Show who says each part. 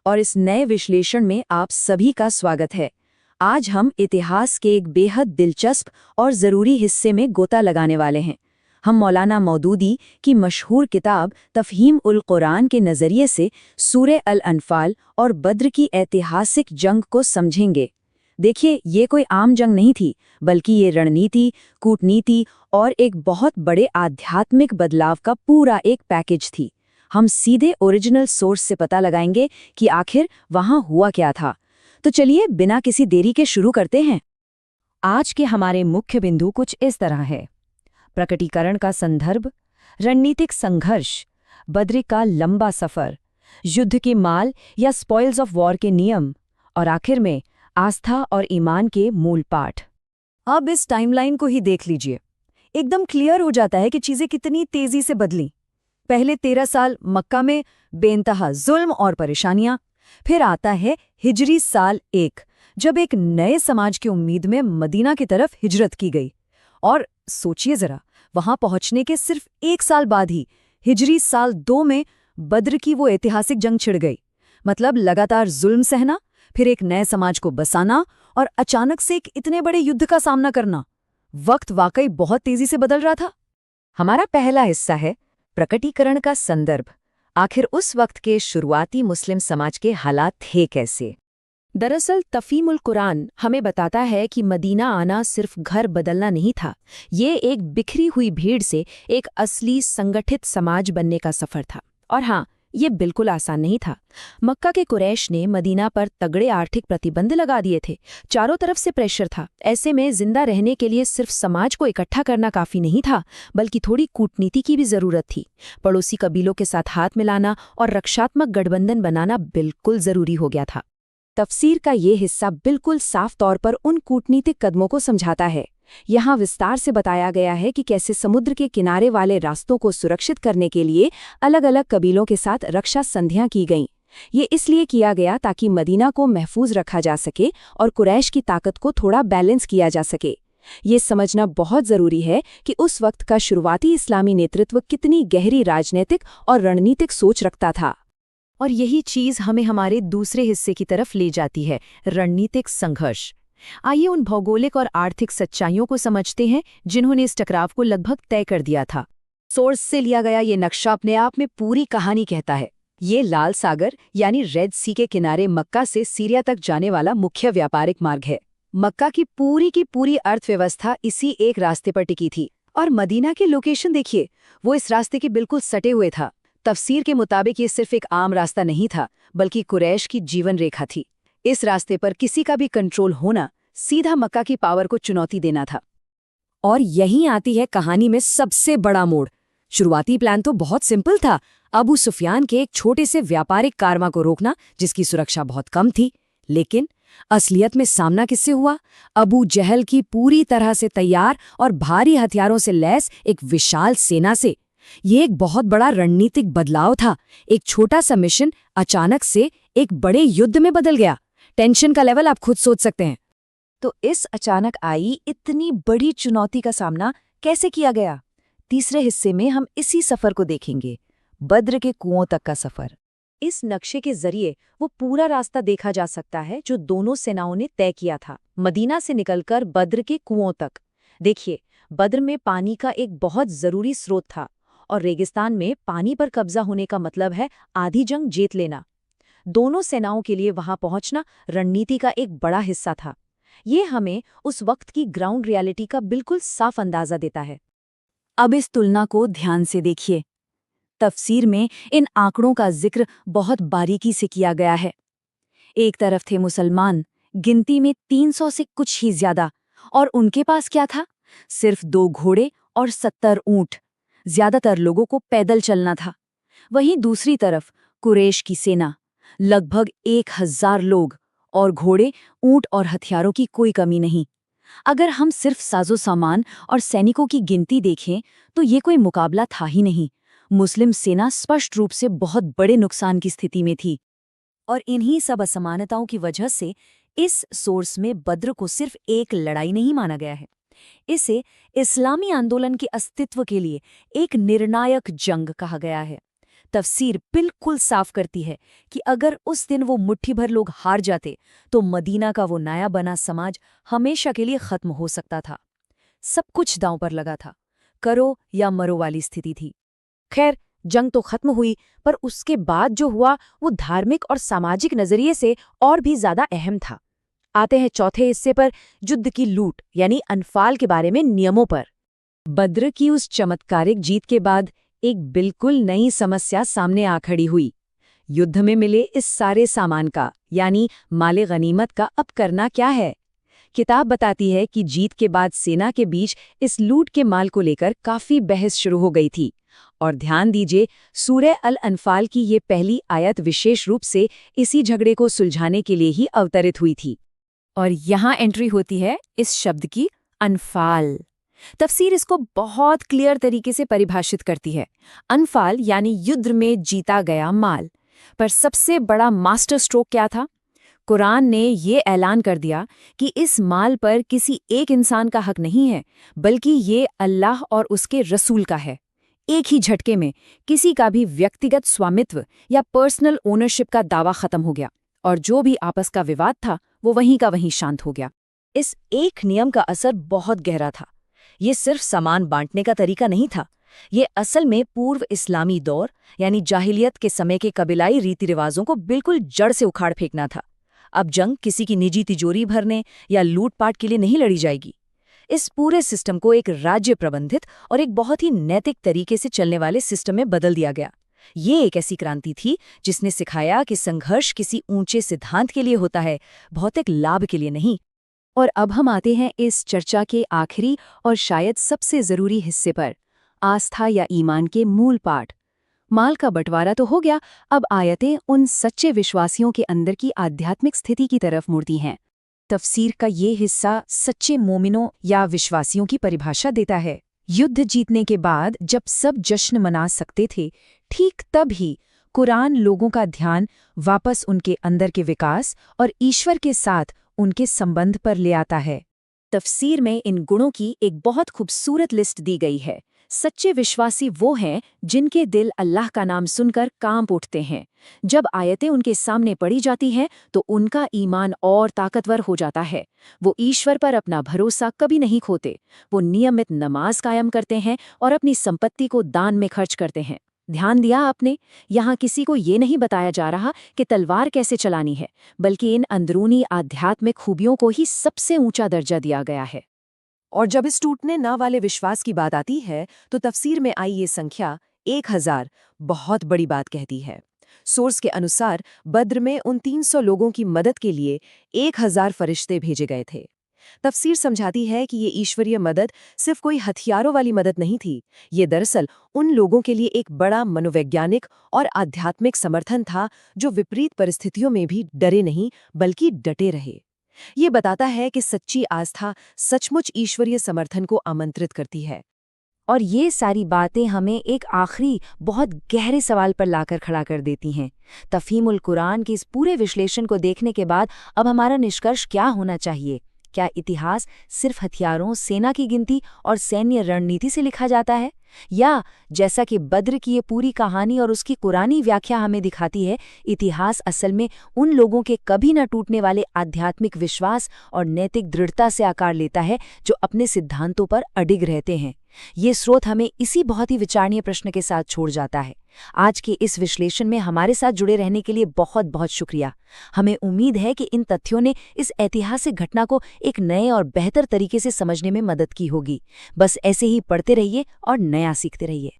Speaker 1: और इस नए विश्लेषण में आप सभी का स्वागत है। आज हम इतिहास के एक बेहद दिलचस्प और ज़रूरी हिस्से में गोता लगाने वाले हैं। हम मौलाना मौदूदी की मशहूर किताब तफ़हीम उल कुरान के नज़रिए से सूरह अल अनफाल और बद्र की ऐतिहासिक जंग को समझेंगे। देखिए, ये कोई आम जंग नहीं थी, बल्कि ये रणनीति, कूटनीति और एक बहुत बड़े आध्यात्मिक बदलाव का पूरा एक पैकेज थी। हम सीधे ओरिजिनल सोर्स से पता लगाएंगे कि आखिर वहां हुआ क्या था। तो चलिए बिना किसी देरी के शुरू करते हैं।
Speaker 2: आज के हमारे मुख्य बिंदु कुछ इस तरह है। प्रकटीकरण का संदर्भ, रणनीतिक संघर्ष, बद्र का लंबा सफर, युद्ध के माल या स्पॉइल्स ऑफ वॉर के नियम, और आखिर में आस्था और ईमान के मूल पाठ।
Speaker 1: अब इस टाइमलाइन को ही देख लीजिए। एकदम क्लियर हो जाता है कि चीजें कितनी तेजी से बदली। पहले 13 साल मक्का में बेइंतहा जुल्म और परेशानियां, फिर आता है हिजरी साल 1, जब एक नए समाज की उम्मीद में मदीना की तरफ हिजरत की गई। और सोचिए जरा, वहां पहुंचने के सिर्फ 1 साल बाद ही हिजरी साल 2 में बद्र की वो ऐतिहासिक जंग छिड़ गई। मतलब लगातार जुल्म सहना, फिर एक नए समाज को बसाना और अचानक से एक इतने बड़े युद्ध का सामना करना। वक्त वाकई बहुत तेजी से बदल रहा था। हमारा पहला हिस्सा है प्रकटीकरण का संदर्भ। आखिर उस वक्त के शुरुआती मुस्लिम समाज के हालात थे कैसे?
Speaker 2: दरअसल तफ़हीम उल कुरान हमें बताता है कि मदीना आना सिर्फ घर बदलना नहीं था, ये एक बिखरी हुई भीड़ से एक असली संगठित समाज बनने का सफर था। और हाँ, ये बिल्कुल आसान नहीं था। मक्का के कुरैश ने मदीना पर तगड़े आर्थिक प्रतिबंध लगा दिए थे। चारों तरफ से प्रेशर था। ऐसे में जिंदा रहने के लिए सिर्फ समाज को इकट्ठा करना काफी नहीं था, बल्कि थोड़ी कूटनीति की भी जरूरत थी। पड़ोसी कबीलों के साथ हाथ मिलाना और रक्षात्मक गठबंधन बनाना बिल्कुल जरूरी हो गया था।
Speaker 1: तफसीर का ये हिस्सा बिल्कुल साफ तौर पर उन कूटनीतिक कदमों को समझाता है। यहाँ विस्तार से बताया गया है कि कैसे समुद्र के किनारे वाले रास्तों को सुरक्षित करने के लिए अलग अलग कबीलों के साथ रक्षा संधियां की गईं। ये इसलिए किया गया ताकि मदीना को महफूज रखा जा सके और कुरैश की ताकत को थोड़ा बैलेंस किया जा सके। ये समझना बहुत जरूरी है कि उस वक्त का शुरुआती इस्लामी नेतृत्व कितनी गहरी राजनीतिक और रणनीतिक सोच रखता था।
Speaker 2: और यही चीज हमें हमारे दूसरे हिस्से की तरफ ले जाती है, रणनीतिक संघर्ष। आइए उन भौगोलिक और आर्थिक सच्चाइयों को समझते हैं जिन्होंने इस टकराव को लगभग तय कर दिया था।
Speaker 1: सोर्स से लिया गया ये नक्शा अपने आप में पूरी कहानी कहता है। ये लाल सागर यानी रेड सी के किनारे मक्का से सीरिया तक जाने वाला मुख्य व्यापारिक मार्ग है। मक्का की पूरी अर्थव्यवस्था इसी एक रास्ते पर टिकी थी। और मदीना की लोकेशन देखिए, वो इस रास्ते के बिल्कुल सटे हुए था। तफसीर के मुताबिक ये सिर्फ एक आम रास्ता नहीं था, बल्कि कुरैश की जीवन रेखा थी। इस रास्ते पर किसी का भी कंट्रोल होना सीधा मक्का की पावर को चुनौती देना था।
Speaker 2: और यहीं आती है कहानी में सबसे बड़ा मोड़। शुरुआती प्लान तो बहुत सिंपल था, अबू सुफियान के एक छोटे से व्यापारिक कारवां को रोकना, जिसकी सुरक्षा बहुत कम थी। लेकिन असलियत में सामना किससे हुआ? अबू जहल की पूरी तरह से तैयार और भारी हथियारों से लैस एक विशाल सेना से। ये एक बहुत बड़ा रणनीतिक बदलाव था। एक छोटा सा मिशन अचानक से एक बड़े युद्ध में बदल गया। टेंशन का लेवल आप खुद सोच सकते हैं।
Speaker 1: तो इस अचानक आई इतनी बड़ी चुनौती का सामना कैसे किया गया? तीसरे हिस्से में हम इसी सफर को देखेंगे, बद्र के कुओं तक का सफर। इस नक्शे के जरिए वो पूरा रास्ता देखा जा सकता है जो दोनों सेनाओं ने तय किया था, मदीना से निकलकर बद्र के कुओं तक। देखिए, बद्र में पानी का एक बहुत जरूरी स्रोत था और रेगिस्तान में पानी पर कब्जा होने का मतलब है आधी जंग जीत लेना। दोनों सेनाओं के लिए वहां पहुंचना रणनीति का एक बड़ा हिस्सा था। ये हमें उस वक्त की ग्राउंड रियलिटी का बिल्कुल साफ अंदाजा देता है। अब इस तुलना को ध्यान से देखिए। तफसीर में इन आंकड़ों का जिक्र बहुत बारीकी से किया गया है। एक तरफ थे मुसलमान, गिनती में 300 से कुछ ही ज्यादा, और उनके पास क्या था? सिर्फ 2 घोड़े और 70 ऊंट। ज्यादातर लोगों को पैदल चलना था। वहीं दूसरी तरफ कुरैश की सेना, लगभग 1000 लोग, और घोड़े, ऊंट और हथियारों की कोई कमी नहीं। अगर हम सिर्फ साजो सामान और सैनिकों की गिनती देखें तो ये कोई मुकाबला था ही नहीं। मुस्लिम सेना स्पष्ट रूप से बहुत बड़े नुकसान की स्थिति में थी। और इन्हीं सब असमानताओं की वजह से इस सोर्स में बद्र को सिर्फ एक लड़ाई नहीं माना गया है। इसे इस्लामी आंदोलन के अस्तित्व के लिए एक निर्णायक जंग कहा गया है। तफसीर बिल्कुल साफ करती है कि अगर उस दिन वो मुट्ठी भर लोग हार जाते तो मदीना का वो नया बना समाज हमेशा के लिए खत्म हो सकता था। सब कुछ दांव पर लगा था, करो या मरो वाली स्थिति थी।
Speaker 2: खैर, जंग तो खत्म हुई, पर उसके बाद जो हुआ वो धार्मिक और सामाजिक नजरिए से और भी ज्यादा अहम था। आते हैं चौथे हिस्से पर, युद्ध की लूट यानी अनफाल के बारे में नियमों पर।
Speaker 1: बद्र की उस चमत्कारिक जीत के बाद एक बिल्कुल नई समस्या सामने आ खड़ी हुई। युद्ध में मिले इस सारे सामान का यानी माले गनीमत का अब करना क्या है। किताब बताती है कि जीत के बाद सेना के बीच इस लूट के माल को लेकर काफी बहस शुरू हो गई थी। और ध्यान दीजिए, सूरह अल अनफाल की ये पहली आयत विशेष रूप से इसी झगड़े को सुलझाने के लिए ही अवतरित हुई थी।
Speaker 2: और यहाँ एंट्री होती है इस शब्द की, अनफाल। तफसीर इसको बहुत क्लियर तरीके से परिभाषित करती है। अनफाल यानी युद्ध में जीता गया माल। पर सबसे बड़ा मास्टर स्ट्रोक क्या था? कुरान ने ये ऐलान कर दिया कि इस माल पर किसी एक इंसान का हक नहीं है, बल्कि ये अल्लाह और उसके रसूल का है। एक ही झटके में किसी का भी व्यक्तिगत स्वामित्व या पर्सनल ओनरशिप का दावा खत्म हो गया, और जो भी आपस का विवाद था वो वहीं का वहीं शांत हो गया।
Speaker 1: इस एक नियम का असर बहुत गहरा था। ये सिर्फ सामान बांटने का तरीका नहीं था, ये असल में पूर्व इस्लामी दौर यानी जाहिलियत के समय के कबीलाई रीति रिवाजों को बिल्कुल जड़ से उखाड़ फेंकना था। अब जंग किसी की निजी तिजोरी भरने या लूटपाट के लिए नहीं लड़ी जाएगी। इस पूरे सिस्टम को एक राज्य प्रबंधित और एक बहुत ही नैतिक तरीके से चलने वाले सिस्टम में बदल दिया गया। ये एक ऐसी क्रांति थी जिसने सिखाया कि संघर्ष किसी ऊंचे सिद्धांत के लिए होता है, भौतिक लाभ के लिए नहीं। और अब हम आते हैं इस चर्चा के आखिरी और शायद सबसे जरूरी हिस्से पर, आस्था या ईमान के मूल पाठ। माल का बंटवारा तो हो गया, अब आयतें उन सच्चे विश्वासियों के अंदर की आध्यात्मिक स्थिति की तरफ मुड़ती हैं। तफसीर का ये हिस्सा सच्चे मोमिनों या विश्वासियों की परिभाषा देता है। युद्ध जीतने के बाद जब सब जश्न मना सकते थे, ठीक तब ही कुरान लोगों का ध्यान वापस उनके अंदर के विकास और ईश्वर के साथ उनके संबंध पर ले आता है। तफसीर में इन गुणों की एक बहुत खूबसूरत लिस्ट दी गई है। सच्चे विश्वासी वो हैं जिनके दिल अल्लाह का नाम सुनकर कांप उठते हैं। जब आयतें उनके सामने पढ़ी जाती हैं तो उनका ईमान और ताकतवर हो जाता है। वो ईश्वर पर अपना भरोसा कभी नहीं खोते। वो नियमित नमाज कायम करते हैं और अपनी संपत्ति को दान में खर्च करते हैं। ध्यान दिया आपने? यहाँ किसी को ये नहीं बताया जा रहा कि तलवार कैसे चलानी है, बल्कि इन अंदरूनी आध्यात्मिक खूबियों को ही सबसे ऊंचा दर्जा दिया गया है। और जब इस टूटने न वाले विश्वास की बात आती है तो तफसीर में आई ये संख्या 1000 बहुत बड़ी बात कहती है। सोर्स के अनुसार बद्र में उन 300 लोगों की मदद के लिए 1000 फरिश्ते भेजे गए थे। तफसीर समझाती है कि ये ईश्वरीय मदद सिर्फ कोई हथियारों वाली मदद नहीं थी, ये दरअसल उन लोगों के लिए एक बड़ा मनोवैज्ञानिक और आध्यात्मिक समर्थन था जो विपरीत परिस्थितियों में भी डरे नहीं बल्कि डटे रहे। ये बताता है कि सच्ची आस्था सचमुच ईश्वरीय समर्थन को आमंत्रित करती है। और ये सारी बातें हमें एक आखिरी बहुत गहरे सवाल पर लाकर खड़ा कर देती हैं। तफहीमुल कुरान के इस पूरे विश्लेषण को देखने के बाद अब हमारा निष्कर्ष क्या होना चाहिए? क्या इतिहास सिर्फ हथियारों, सेना की गिनती और सैन्य रणनीति से लिखा जाता है, या जैसा कि बद्र की ये पूरी कहानी और उसकी कुरानी व्याख्या हमें दिखाती है, इतिहास असल में उन लोगों के कभी न टूटने वाले आध्यात्मिक विश्वास और नैतिक दृढ़ता से आकार लेता है जो अपने सिद्धांतों पर अडिग रहते हैं। ये स्रोत हमें इसी बहुत ही विचारणीय प्रश्न के साथ छोड़ जाता है। आज के इस विश्लेषण में हमारे साथ जुड़े रहने के लिए बहुत बहुत शुक्रिया। हमें उम्मीद है कि इन तथ्यों ने इस ऐतिहासिक घटना को एक नए और बेहतर तरीके से समझने में मदद की होगी। बस ऐसे ही पढ़ते रहिए और नया सीखते रहिए।